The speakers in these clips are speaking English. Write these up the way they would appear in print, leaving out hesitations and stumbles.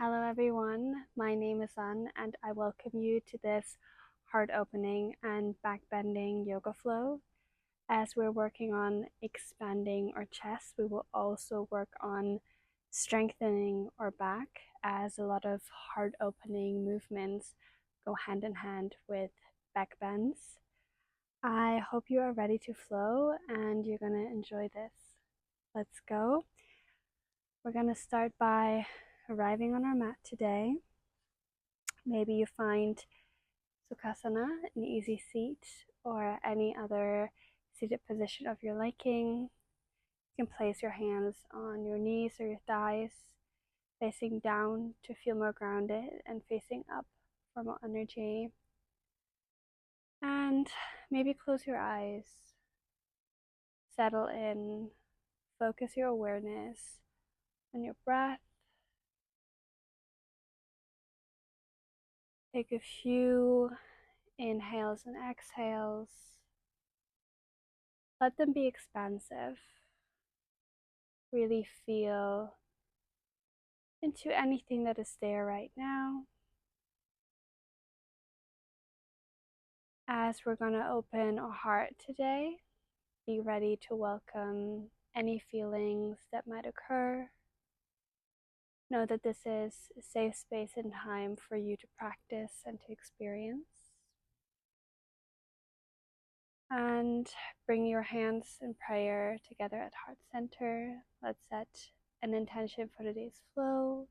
Hello everyone, my name is Ann and I welcome you to this heart opening and backbending yoga flow. As we're working on expanding our chest, we will also work on strengthening our back, as a lot of heart opening movements go hand in hand with back bends. I hope you are ready to flow and you're going to enjoy this. Let's go. We're going to start by arriving on our mat today. Maybe you find Sukhasana, an easy seat, or any other seated position of your liking. You can place your hands on your knees or your thighs, facing down to feel more grounded and facing up for more energy. And maybe close your eyes, settle in, focus your awareness on your breath. Take a few inhales and exhales. Let them be expansive. Really feel into anything that is there right now. As we're going to open our heart today, be ready to welcome any feelings that might occur. Know that this is a safe space and time for you to practice and to experience. And bring your hands in prayer together at heart center. Let's set an intention for today's flow.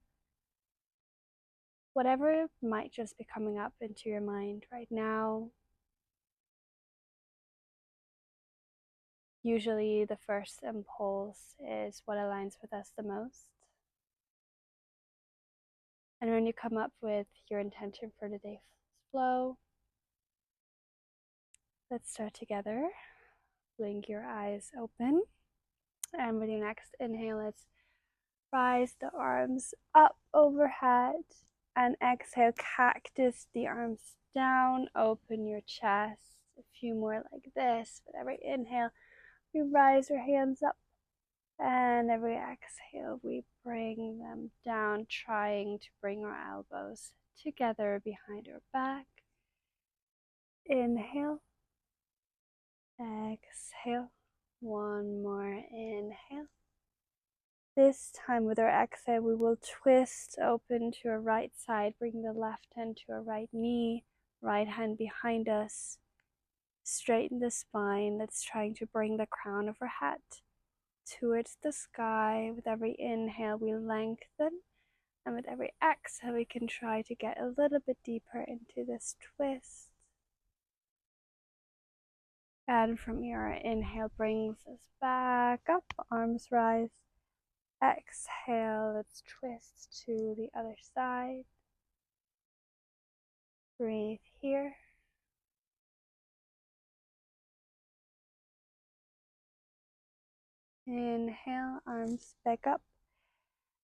Whatever might just be coming up into your mind right now. Usually the first impulse is what aligns with us the most. And when you come up with your intention for today's flow, let's start together. Blink your eyes open. And with your next inhale, let's rise the arms up overhead. And exhale, cactus the arms down. Open your chest. A few more like this. With every inhale, we rise our hands up. And every exhale, we bring them down, trying to bring our elbows together behind our back. Inhale. Exhale. One more inhale. This time with our exhale, we will twist open to our right side. Bring the left hand to our right knee. Right hand behind us. Straighten the spine. That's trying to bring the crown of our head towards the sky. With every inhale, we lengthen, and with every exhale, we can try to get a little bit deeper into this twist. And from here, our inhale brings us back up, arms rise. Exhale, let's twist to the other side. Breathe here. Inhale, arms back up.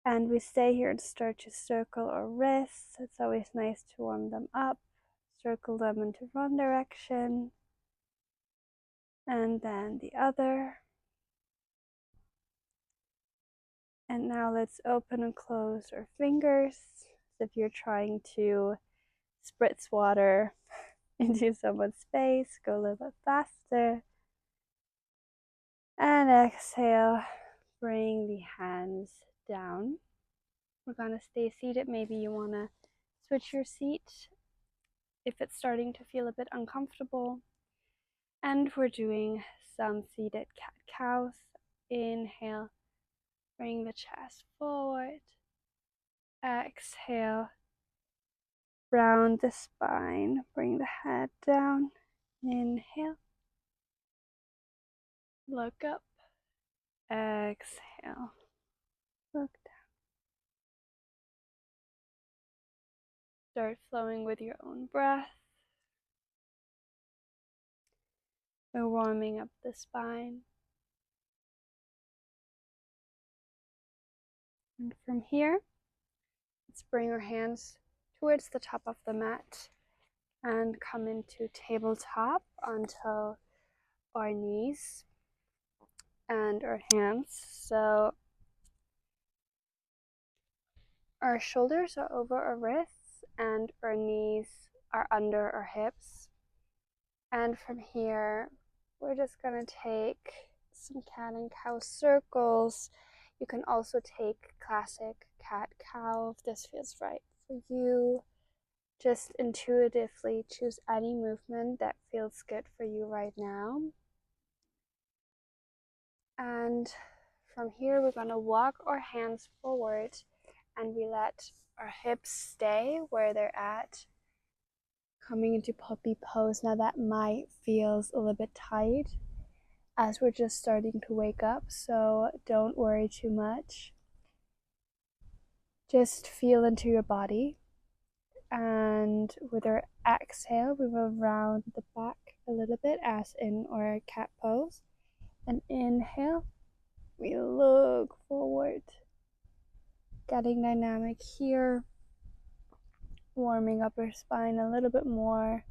And we stay here and start to circle our wrists. It's always nice to warm them up. Circle them into one direction. And then the other. And now let's open and close our fingers. As if you're trying to spritz water into someone's face. Go a little bit faster. And exhale, bring the hands down. We're going to stay seated. Maybe you want to switch your seat if it's starting to feel a bit uncomfortable. And we're doing some seated cat-cows. Inhale, bring the chest forward. Exhale, round the spine, bring the head down. Inhale, look up. Exhale, look down. Start flowing with your own breath. We're warming up the spine. And from here, let's bring our hands towards the top of the mat and come into tabletop onto our knees and our hands. So Our shoulders are over our wrists and our knees are under our hips. And from here, we're just going to take some cat and cow circles. You can also take classic cat-cow if this feels right for you. Just intuitively choose any movement that feels good for you right now. And from here, we're going to walk our hands forward and we let our hips stay where they're at. Coming into puppy pose. Now that might feels a little bit tight as we're just starting to wake up, so don't worry too much. Just feel into your body. And with our exhale, we will round the back a little bit as in our cat pose. And inhale, we look forward. Getting dynamic here. Warming up our spine a little bit more.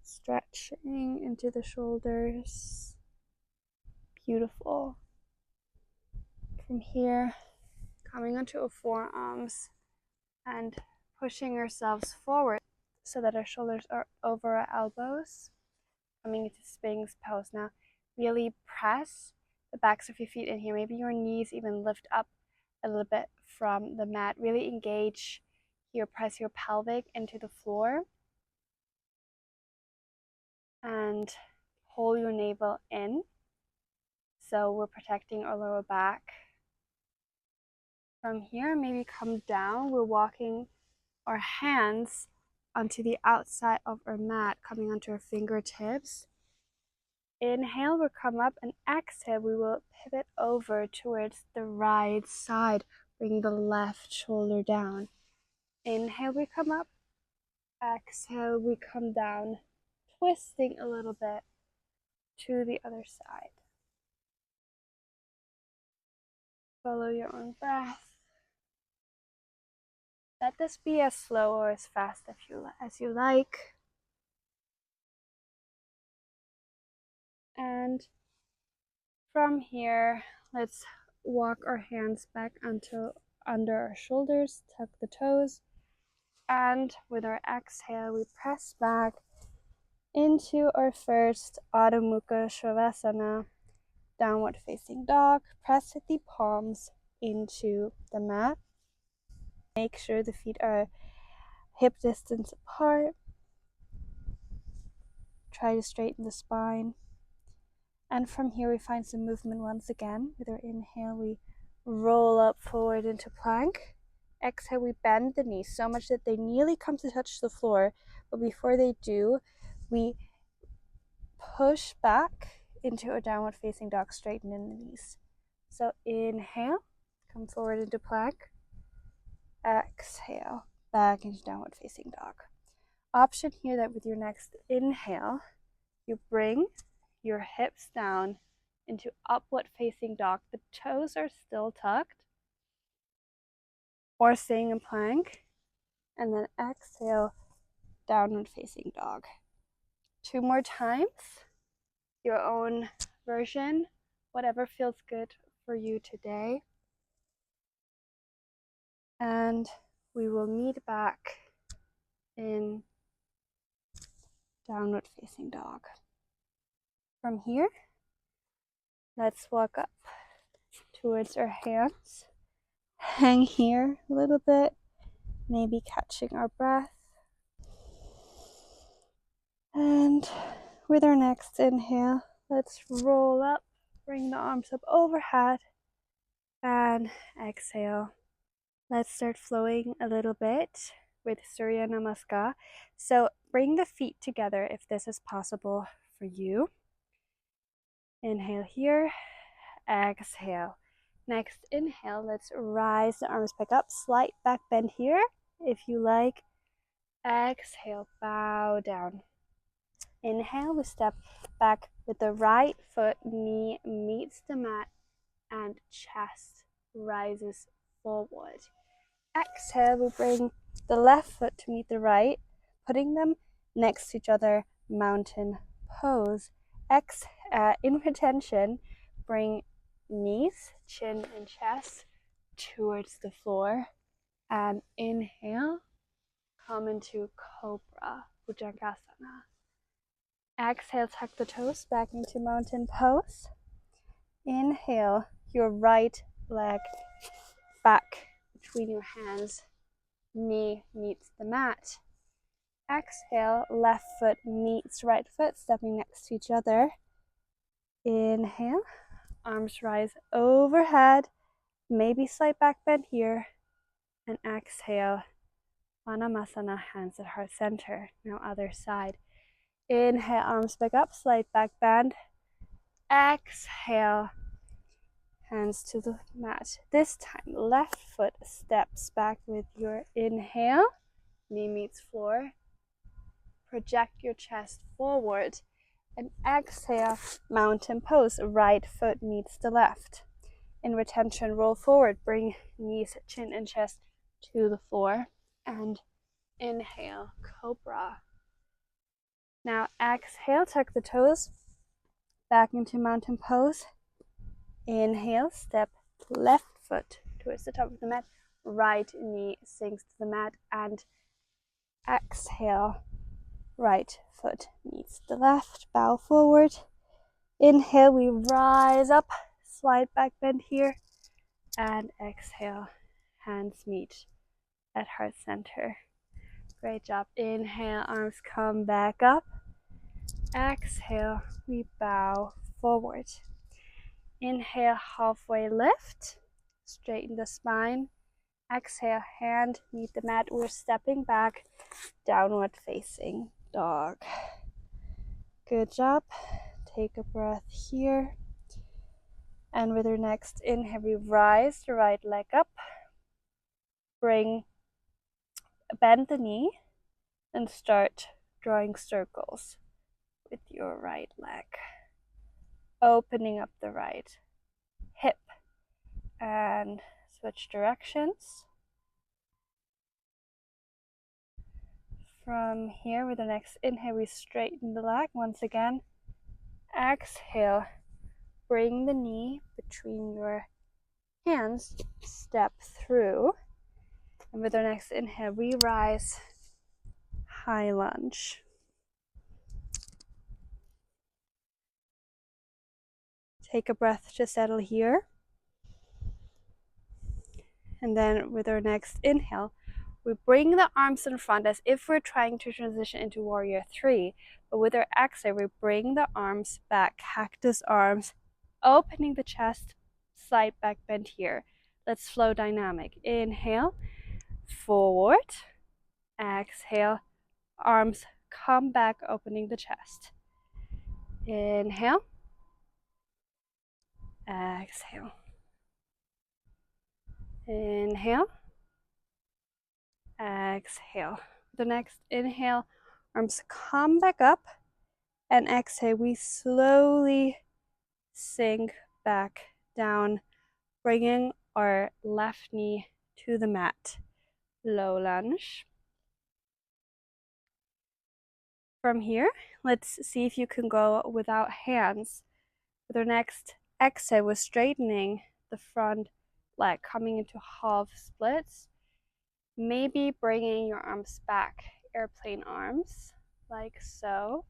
Stretching into the shoulders. Beautiful. From here, coming onto our forearms and pushing ourselves forward so that our shoulders are over our elbows. Coming into Sphinx pose now. Really press the backs of your feet in here. Maybe your knees even lift up a little bit from the mat. Really engage here. Press your pelvic into the floor. And hold your navel in. So we're protecting our lower back. From here, maybe come down. We're walking our hands onto the outside of our mat, coming onto our fingertips. Inhale, we'll come up, and exhale, we will pivot over towards the right side, bringing the left shoulder down. Inhale, we come up. Exhale, we come down, twisting a little bit to the other side. Follow your own breath. Let this be as slow or as fast as you like. And from here, let's walk our hands back under our shoulders, tuck the toes, and with our exhale, we press back into our first Adho Mukha Shavasana, downward facing dog. Press the palms into the mat. Make sure the feet are hip distance apart. Try to straighten the spine. And from here we find some movement once again. With our inhale, we roll up forward into plank. Exhale, we bend the knees so much that they nearly come to touch the floor. But before they do, we push back into a downward facing dog, straightening the knees. So inhale, come forward into plank. Exhale, back into downward facing dog. Option here that with your next inhale, you bring your hips down into upward facing dog. The toes are still tucked or staying in plank. And then exhale, downward facing dog. 2 more times, your own version, whatever feels good for you today. And we will meet back in downward facing dog. From here, let's walk up towards our hands. Hang here a little bit, maybe catching our breath. And with our next inhale, let's roll up, bring the arms up overhead, and exhale. Let's start flowing a little bit with Surya Namaskar. So bring the feet together if this is possible for you. Inhale here, exhale. Next inhale, let's rise the arms back up, slight back bend here if you like. Exhale, bow down. Inhale, we step back with the right foot, knee meets the mat, and chest rises forward. Exhale, we bring the left foot to meet the right, putting them next to each other, mountain pose. In retention, bring knees, chin, and chest towards the floor. And and inhale, come into Cobra, Bhujangasana. Exhale, tuck the toes back into mountain pose. Inhale, your right leg back between your hands, knee meets the mat. Exhale, left foot meets right foot, stepping next to each other. Inhale, arms rise overhead, maybe slight back bend here. And exhale, Vanamasana, hands at heart center. Now other side. Inhale, arms back up, slight back bend. Exhale, hands to the mat. This time, left foot steps back with your inhale. Knee meets floor. Project your chest forward. And exhale, mountain pose. Right foot meets the left. In retention, roll forward. Bring knees, chin, and chest to the floor. And inhale, Cobra. Now exhale, tuck the toes back into mountain pose. Inhale, step left foot towards the top of the mat. Right knee sinks to the mat. And exhale, right foot meets the left. Bow forward. Inhale, we rise up. Slight back bend here. And exhale, hands meet at heart center. Great job. Inhale, arms come back up. Exhale, we bow forward. Inhale, halfway lift. Straighten the spine. Exhale, hand meet the mat. We're stepping back, downward facing dog. Good job. Take a breath here. And with our next inhale, we rise the right leg up. Bend the knee and start drawing circles with your right leg. Opening up the right hip and switch directions. From here, with the next inhale, we straighten the leg once again. Exhale, bring the knee between your hands, step through. And with our next inhale, we rise, high lunge. Take a breath to settle here. And then with our next inhale, we bring the arms in front as if we're trying to transition into warrior 3. But with our exhale, we bring the arms back, cactus arms, opening the chest, slight back bend here. Let's flow dynamic. Inhale, forward. Exhale, arms come back, opening the chest. Inhale. Exhale. Inhale. Exhale. The next inhale, arms come back up, and exhale, we slowly sink back down, bringing our left knee to the mat. Low lunge. From here, let's see if you can go without hands. With our next exhale, we're straightening the front leg, coming into half splits. Maybe bringing your arms back, airplane arms, like so.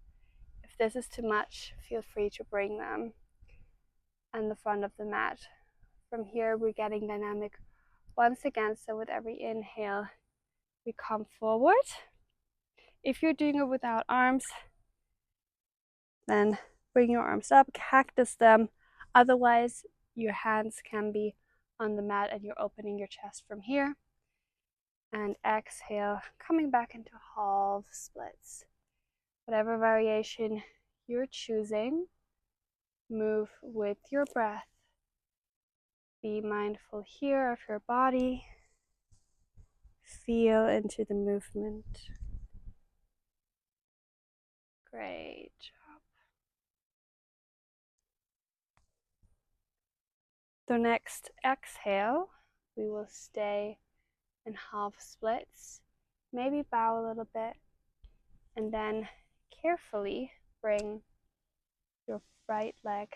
If this is too much, feel free to bring them on the front of the mat. From here, we're getting dynamic once again. So with every inhale, we come forward. If you're doing it without arms, then bring your arms up, cactus them. Otherwise, your hands can be on the mat and you're opening your chest from here. And exhale, coming back into half splits. Whatever variation you're choosing, move with your breath. Be mindful here of your body. Feel into the movement. Great job. The next exhale, we will stay in half splits. Maybe bow a little bit, and then carefully bring your right leg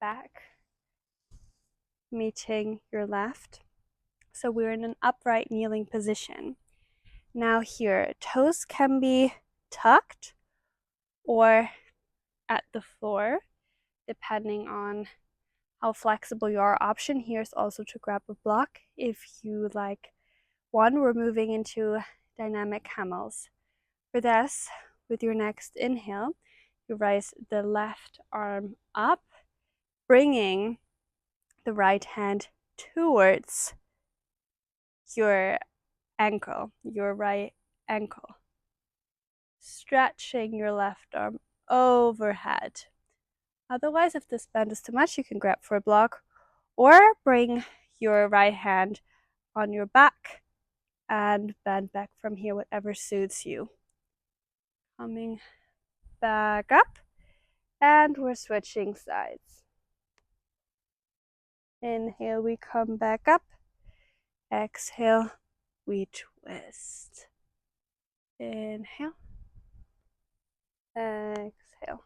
back, meeting your left. So we're in an upright kneeling position. Now here, toes can be tucked or at the floor, depending on how flexible you are. Option here is also to grab a block if you like one. We're moving into dynamic camels. For this, with your next inhale, you raise the left arm up, bringing the right hand towards your ankle, your right ankle. Stretching your left arm overhead. Otherwise, if this bend is too much, you can grab for a block or bring your right hand on your back and bend back from here, whatever suits you. Coming back up, and we're switching sides. Inhale, we come back up. Exhale, we twist. Inhale. Exhale.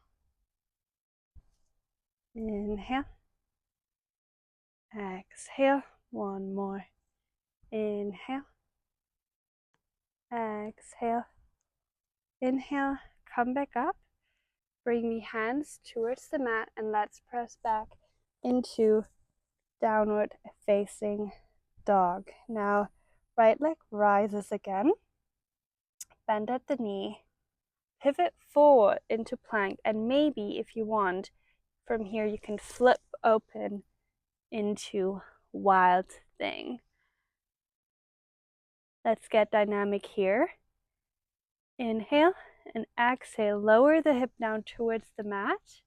Inhale. Exhale. One more. Inhale. Exhale. Inhale. Come back up. Bring the hands towards the mat and let's press back into downward facing dog. Now, right leg rises again. Bend at the knee. Pivot forward into plank, and maybe if you want, from here you can flip open into wild thing. Let's get dynamic here. Inhale and exhale, lower the hip down towards the mat,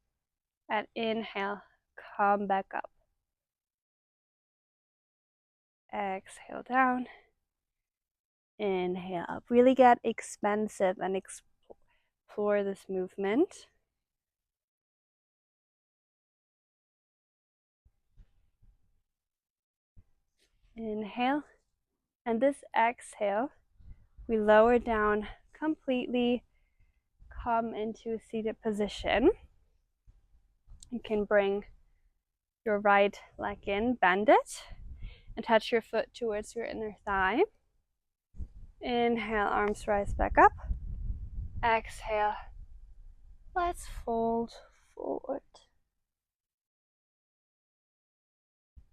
and inhale, come back up. Exhale down, inhale up. Really get expansive and explore this movement. Inhale, and this exhale, we lower down completely, come into a seated position. You can bring your right leg in, bend it, and touch your foot towards your inner thigh. Inhale, arms rise back up. Exhale, let's fold forward.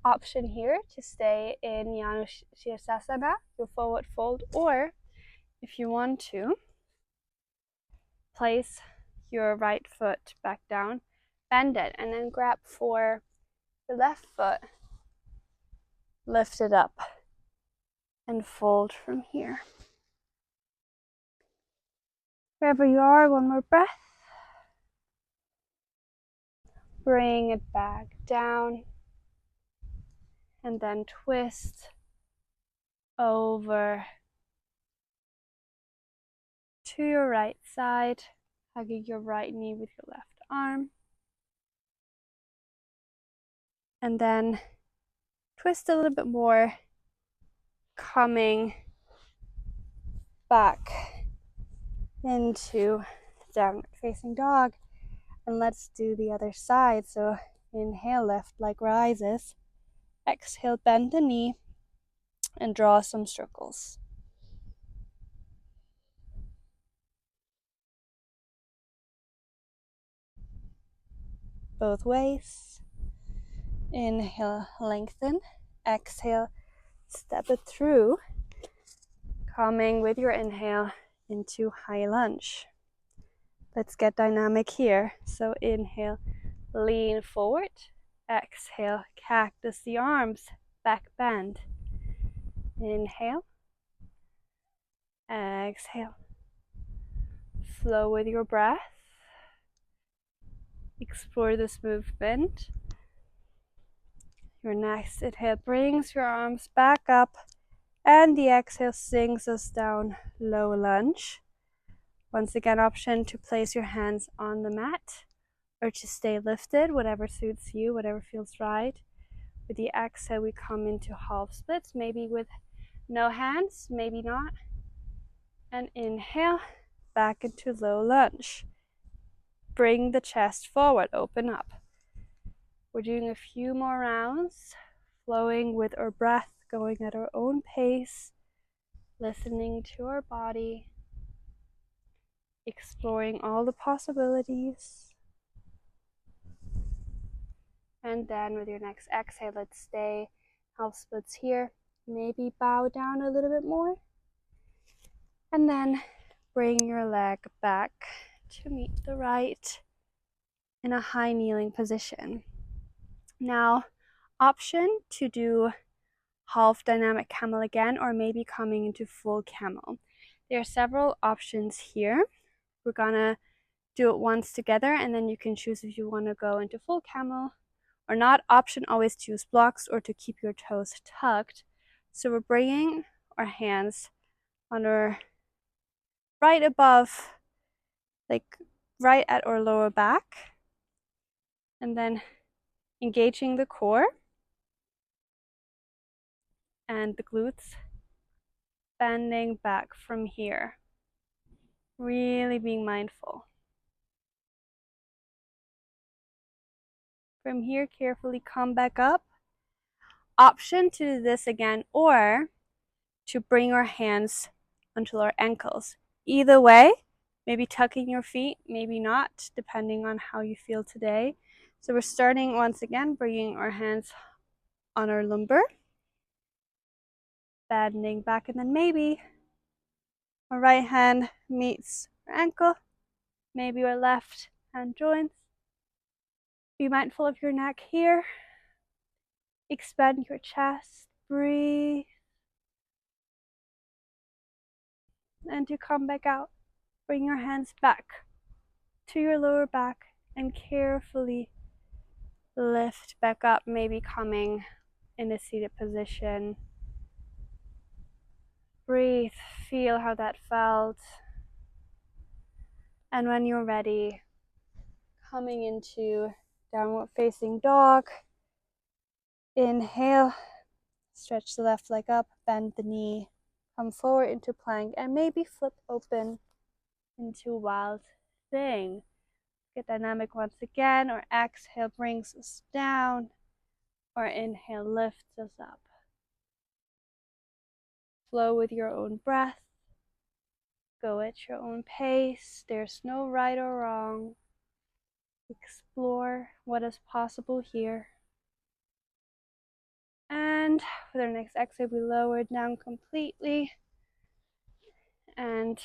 Option here to stay in Janushirasana, your forward fold, or if you want to, place your right foot back down, bend it, and then grab for the left foot, lift it up, and fold from here. Wherever you are, one more breath. Bring it back down, and then twist over to your right side, hugging your right knee with your left arm. And then twist a little bit more, coming back into downward facing dog. And let's do the other side. So inhale, left leg rises. Exhale, bend the knee and draw some circles. Both ways. Inhale, lengthen. Exhale, step it through. Coming with your inhale into high lunge. Let's get dynamic here. So inhale, lean forward. Exhale, cactus the arms, back bend. Inhale. Exhale. Flow with your breath. Explore this movement. Your next inhale brings your arms back up, and the exhale sinks us down, low lunge. Once again, option to place your hands on the mat or to stay lifted, whatever suits you, whatever feels right. With the exhale, we come into half splits, maybe with no hands, maybe not. And inhale, back into low lunge. Bring the chest forward, open up. We're doing a few more rounds, flowing with our breath, going at our own pace, listening to our body, exploring all the possibilities. And then with your next exhale, let's stay half splits here. Maybe bow down a little bit more. And then bring your leg back to meet the right in a high kneeling position. Now, option to do half dynamic camel again, or maybe coming into full camel. There are several options here. We're gonna do it once together, and then you can choose if you want to go into full camel or not. Option always to use blocks or to keep your toes tucked. So we're bringing our hands under right above, like right at our lower back, and then engaging the core and the glutes, bending back from here, really being mindful. From here, carefully come back up. Option to do this again, or to bring our hands onto our ankles. Either way, maybe tucking your feet, maybe not, depending on how you feel today. So we're starting once again, bringing our hands on our lumbar, bending back, and then maybe our right hand meets our ankle, maybe our left hand joins. Be mindful of your neck here. Expand your chest, breathe. And to come back out, bring your hands back to your lower back and carefully lift back up, maybe coming in a seated position. Breathe, feel how that felt. And when you're ready, coming into downward facing dog. Inhale, stretch the left leg up, bend the knee, come forward into plank, and maybe flip open into wild thing. Get dynamic once again, or exhale brings us down, or inhale lifts us up. Flow with your own breath. Go at your own pace. There's no right or wrong. Explore what is possible here. And for our next exhale, we lower it down completely. And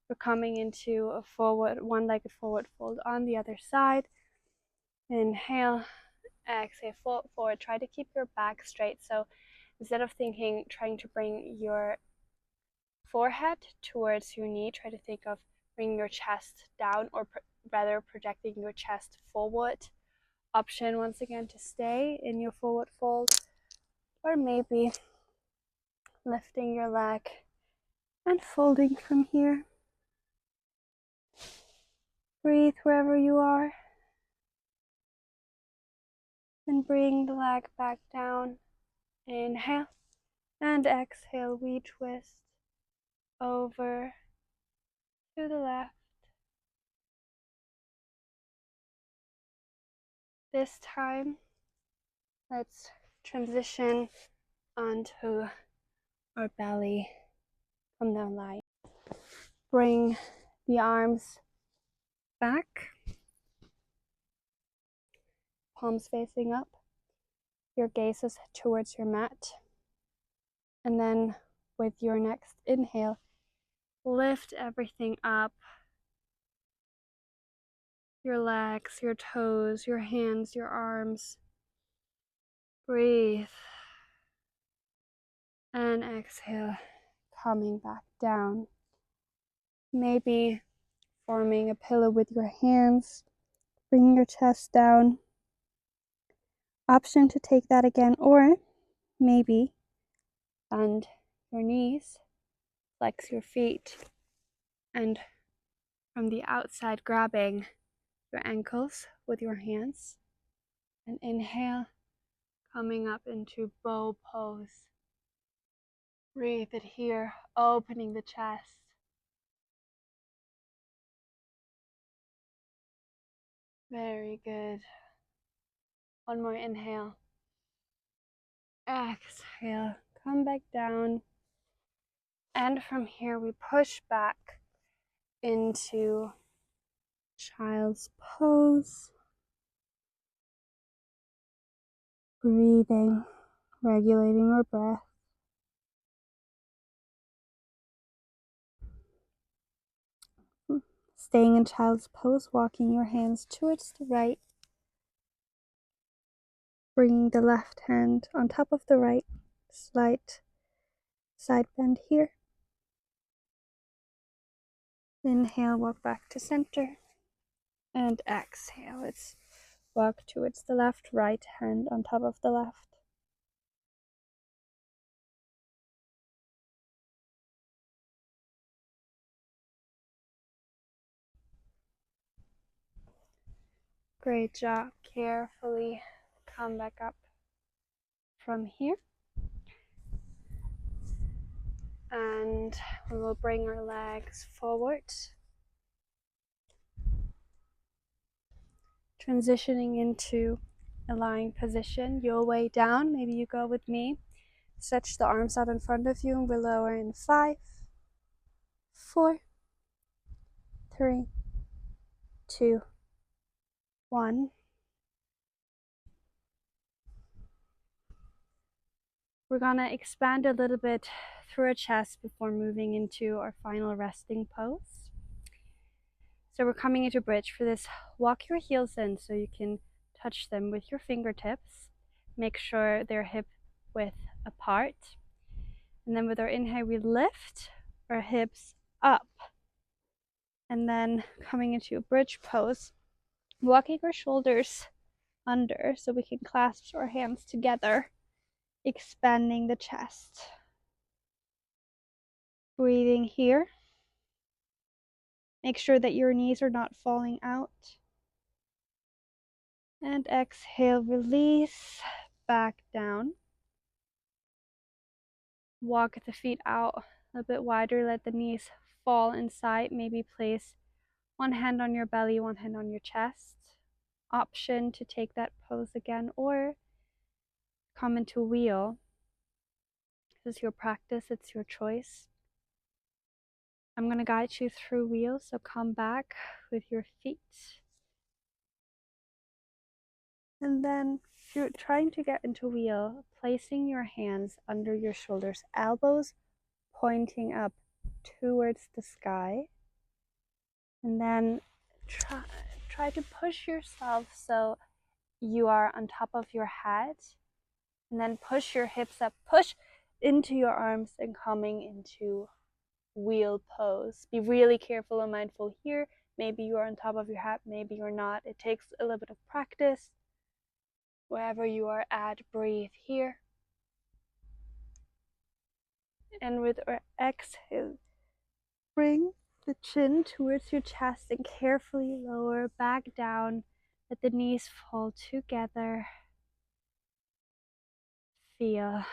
we're coming into a forward, one-legged forward fold on the other side. Inhale, exhale, fold forward. Try to keep your back straight. So instead of trying to bring your forehead towards your knee, try to think of bringing your chest down, or rather projecting your chest forward. Option once again to stay in your forward fold, or maybe lifting your leg and folding from here. Breathe wherever you are, and bring the leg back down. Inhale, and exhale, we twist over to the left. This time, let's transition onto our belly from the line. Bring the arms back, palms facing up, your gaze is towards your mat, and then with your next inhale, lift everything up. Your legs, your toes, your hands, your arms. Breathe. And exhale, coming back down. Maybe forming a pillow with your hands, bringing your chest down. Option to take that again, or maybe bend your knees, flex your feet, and from the outside grabbing your ankles with your hands, and inhale, coming up into bow pose. Breathe it here, opening the chest. Very good. One more inhale. Exhale, come back down. And from here, we push back into child's pose. Breathing, regulating our breath. Staying in child's pose, walking your hands towards the right. Bringing the left hand on top of the right, slight side bend here. Inhale, walk back to center. And exhale, let's walk towards the left, right hand on top of the left. Great job. Carefully come back up from here. And we will bring our legs forward. Transitioning into a lying position, your way down. Maybe you go with me. Stretch the arms out in front of you and we'll lower in 5, 4, 3, 2, 1. We're gonna expand a little bit through our chest before moving into our final resting pose. So we're coming into bridge. For this, walk your heels in so you can touch them with your fingertips. Make sure they're hip width apart. And then with our inhale, we lift our hips up. And then coming into a bridge pose, walking our shoulders under so we can clasp our hands together, expanding the chest. Breathing here. Make sure that your knees are not falling out. And exhale, release, back down. Walk the feet out a little bit wider, let the knees fall inside. Maybe place one hand on your belly, one hand on your chest. Option to take that pose again or come into wheel. This is your practice, it's your choice. I'm going to guide you through wheel, so come back with your feet. And then if you're trying to get into wheel, placing your hands under your shoulders, elbows pointing up towards the sky. And then try to push yourself so you are on top of your head. And then push your hips up, push into your arms and coming into wheel pose. Be really careful and mindful here. Maybe you are on top of your head, maybe you're not. It takes a little bit of practice. Wherever you are at, breathe here. And with our exhale, bring the chin towards your chest and carefully lower back down. Let the knees fall together. Feel.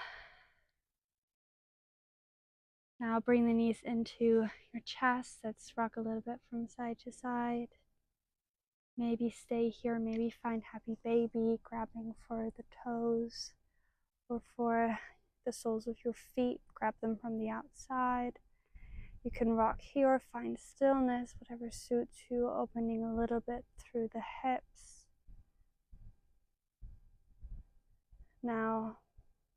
Now bring the knees into your chest. Let's rock a little bit from side to side. Maybe stay here, maybe find happy baby, grabbing for the toes or for the soles of your feet, grab them from the outside. You can rock here, find stillness, whatever suits you, opening a little bit through the hips. Now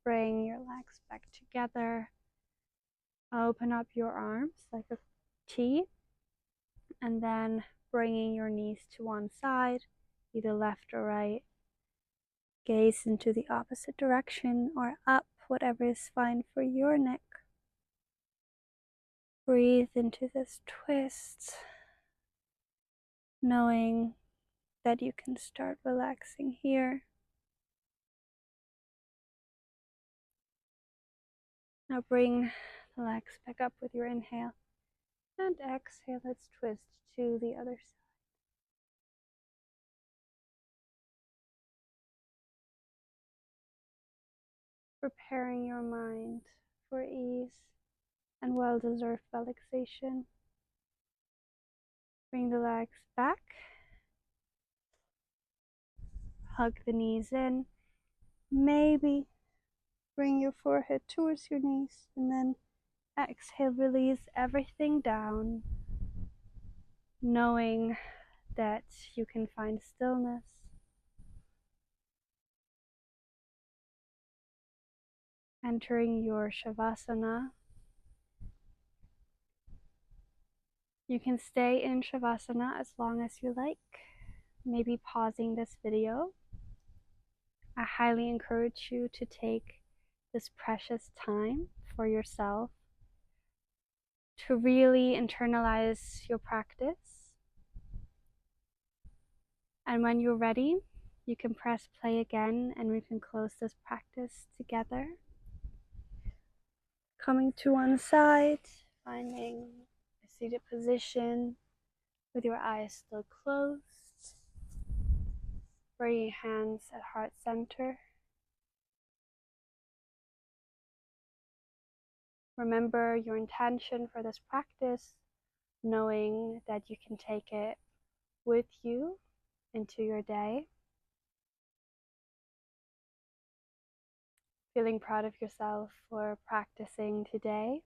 bring your legs back together. Open up your arms like a T, and then bringing your knees to one side, either left or right. Gaze into the opposite direction or up, whatever is fine for your neck. Breathe into this twist, knowing that you can start relaxing here. Now bring the legs back up with your inhale and exhale. Let's twist to the other side. Preparing your mind for ease and well-deserved relaxation. Bring the legs back. Hug the knees in. Maybe Bring your forehead towards your knees, and then exhale, release everything down, knowing that you can find stillness. Entering your Shavasana. You can stay in Shavasana as long as you like, maybe pausing this video. I highly encourage you to take this precious time for yourself to really internalize your practice. And when you're ready, you can press play again and we can close this practice together. Coming to one side, finding a seated position with your eyes still closed. Bringing hands at heart center. Remember your intention for this practice, knowing that you can take it with you into your day. Feeling proud of yourself for practicing today,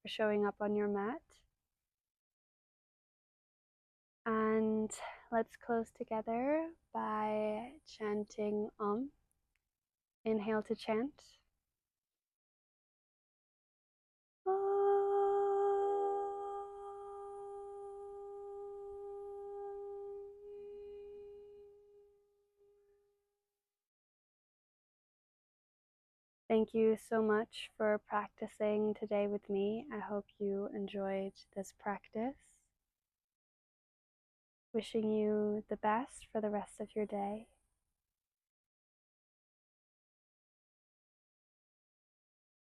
for showing up on your mat. And let's close together by chanting Om. Inhale to chant. Thank you so much for practicing today with me. I hope you enjoyed this practice. Wishing you the best for the rest of your day.